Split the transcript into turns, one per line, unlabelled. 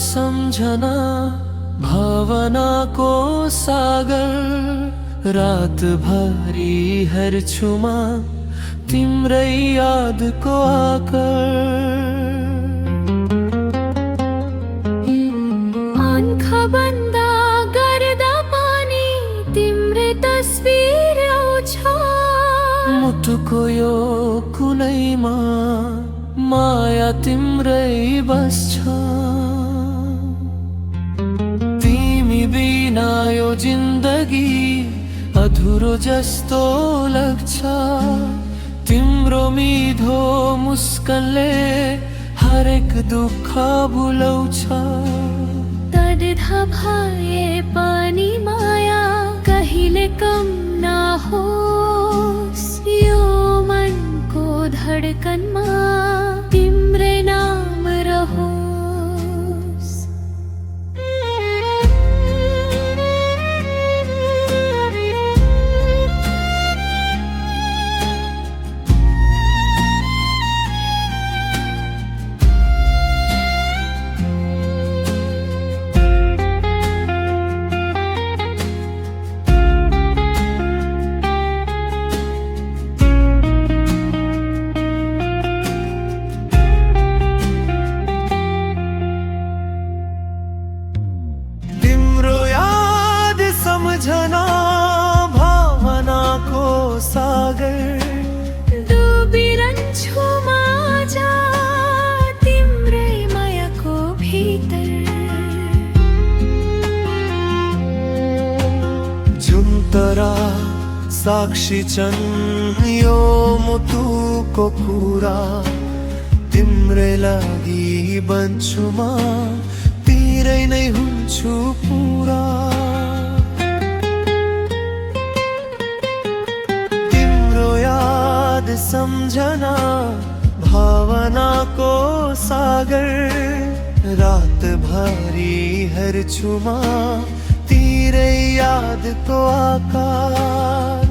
सम्झना भावना को सागर रात भरी हर छुमा तिम्रै याद को आकर
आँखा बन्दा गर्दा पानी तिम्रै तस्बिर आउँछ
मुटुको यो कुनैमा माया तिम्रै बस्छ तिमी बिना यो जिन्दगी अधुरो जस्तो लाग्छ तिम्रो मिठो मुस्कानले हरेक दुःख भुलाउँछ
तड्धा भए पनि माया कहिले कम नहोस् यो मनको धडकनमा तिम्रै नाम रहोस्
सम्झना भावना को सागर
डुबिरहन्छु माझ तिम्रै मायाको भित्र
जुन तरा साक्षी छन् यो मुटुको कुरा तिम्रै लागि बन्छु म तिरै नै हुन्छु पुरा सम्झना भावना को सागर रात भरी हर छुमा तिरै याद को आकार